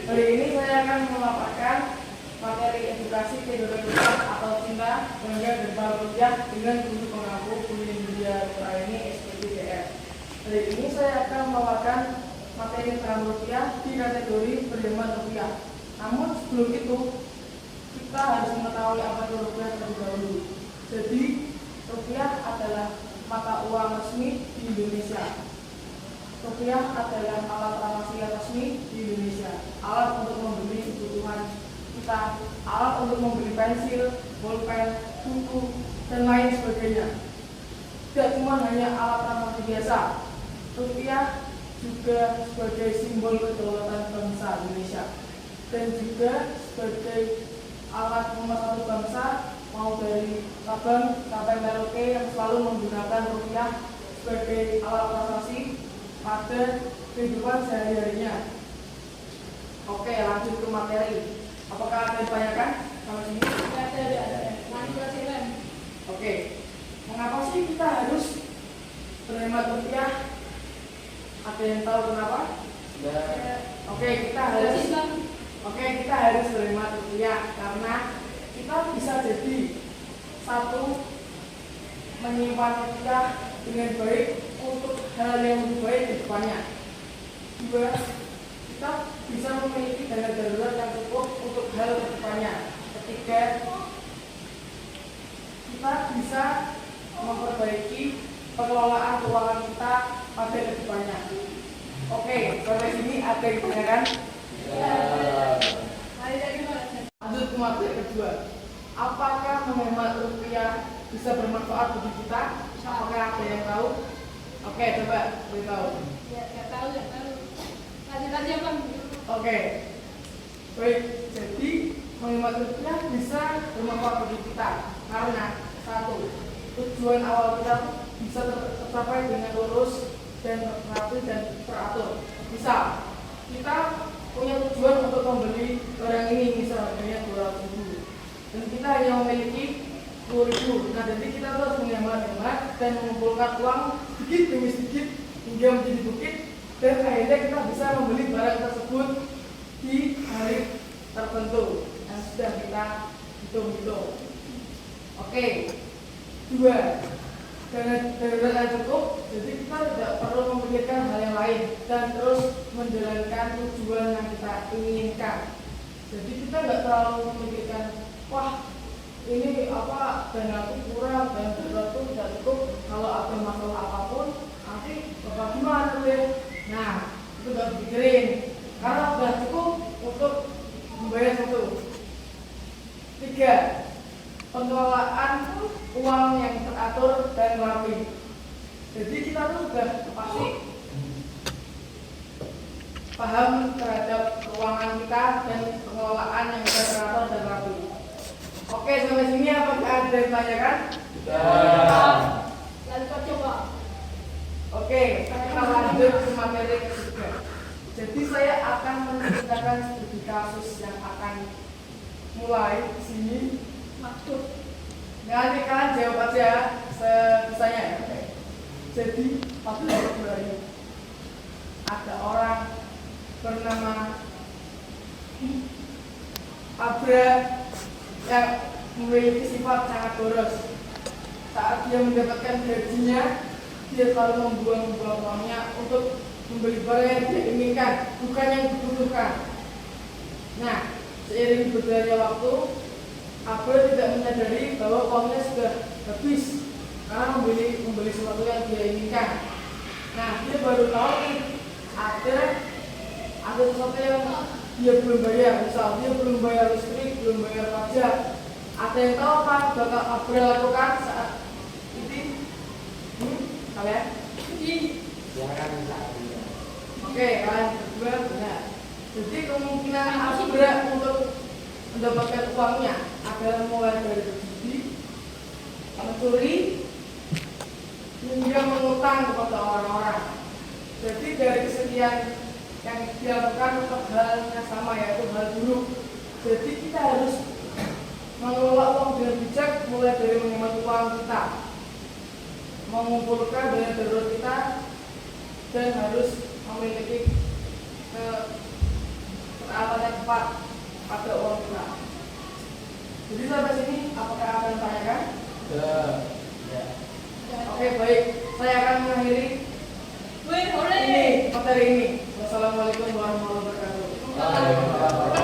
Kali ini saya akan memaparkan materi edukasi kehidupan atau cinta bangga dan bahagia dengan guru pengaku Bulimia Nuraini SPDDR. Kali ini saya akan memaparkan materi terang rupiah di kategori berhemat rupiah. Namun sebelum itu kita harus mengetahui apa itu rupiah terlebih dahulu. Jadi rupiah adalah mata uang resmi di Indonesia. Rupiah adalah alat transaksi resmi di Indonesia, alat untuk membeli kebutuhan kita, alat untuk membeli pensil, pulpen, buku, dan lain sebagainya. Tidak cuma hanya alat transaksi biasa, rupiah juga sebagai simbol kedaulatan bangsa Indonesia dan juga sebagai alat pemersatu bangsa, mau dari Sabang sampai Merauke yang selalu menggunakan rupiah sebagai alat transaksi pada kehidupan sehari-harinya. Oke, lanjut ke materi. Apakah ada yang ditanyakan sama sini? Ada. Oke, mengapa sih kita harus berhemat rupiah? Ada yang tahu kenapa? Oke, kita harus berhemat rupiah karena kita bisa jadi satu, menyimpan rupiah dengan baik untuk hal yang lebih baik di depannya. Dua, kita bisa memiliki dana darurat yang cukup untuk hal ke depannya. Ketiga, kita bisa memperbaiki pengelolaan keuangan kita pada ke depannya. Oke, sampai sini ada yang ditanyakan? Lanjut ke materi kedua. Apakah menghemat rupiah bisa bermanfaat bagi kita? Apakah ada yang tahu? Oke, coba beritahu. Ya tahu. Lanjut aja Bang. Oke, baik. Jadi menghemat rupiah bisa bermanfaat bagi kita karena satu, tujuan awal kita bisa tercapai dengan lurus dan rapi dan teratur. Misal, kita punya tujuan untuk membeli barang ini, misal harganya 200.000, dan kita hanya memiliki 10.000. Nah, jadi kita harus menghemat-hemat dan mengumpulkan uang sedikit demi sedikit hingga menjadi bukit, dan akhirnya kita bisa membeli barang tersebut di hari tertentu yang sudah kita hitung-hitung. Oke, dua, dana darurat yang cukup, jadi kita tidak perlu memikirkan hal yang lain dan terus menjalankan tujuan yang kita inginkan. Jadi kita nggak terlalu memikirkan, wah ini dana aku kurang dan darurat itu tidak cukup, kalau ada masalah apapun nanti bapak gimana deh. Nah, itu nggak dipikirin karena sudah cukup untuk membayar satu. Tiga, pengelolaan uang yang teratur dan rapi. Jadi kita tuh sudah pasti paham terhadap keuangan kita dan pengelolaan yang teratur dan rapi. Oke, sampai sini apakah ada yang ditanyakan? Lanjut coba. Oke, kita lanjut ke materi ketiga. Jadi saya akan menceritakan studi kasus yang akan mulai di sini. Maksud. Nanti kalian jawab aja sebisanya ya. Jadi pada Februari ada orang bernama Abra yang memiliki sifat sangat boros. Saat dia mendapatkan gajinya, dia selalu membuang-buang uangnya untuk membeli barang yang dia inginkan, bukan yang dibutuhkan. Nah, seiring berjalannya waktu, Abel tidak menyadari bahwa uangnya sudah habis karena membeli sesuatu yang dia inginkan. Nah, dia baru tahu nih ada sesuatu yang dia belum bayar. Misal dia belum bayar listrik, belum bayar pajak, Ada yang tahu apa bakal Abra lakukan saat ini? Kalian? Oke, kalian berdua benar. Jadi kemungkinan Abra untuk mendapatkan uangnya adalah mulai dari berjudi, mencuri, hingga mengutang kepada orang-orang. Jadi dari kesekian yang dilakukan tetap halnya sama, yaitu hal buruk. Jadi kita harus mengelola uang dengan bijak, mulai dari menghemat uang kita, mengumpulkan dana darurat kita, dan harus memiliki keteratan yang tepat pada uang kita. Jadi sampai sini, apakah ada yang tanyakan? Oke, baik. Saya akan mengakhiri Wih, hore. materi ini. Wassalamualaikum warahmatullahi wabarakatuh. Waalaikumsalam.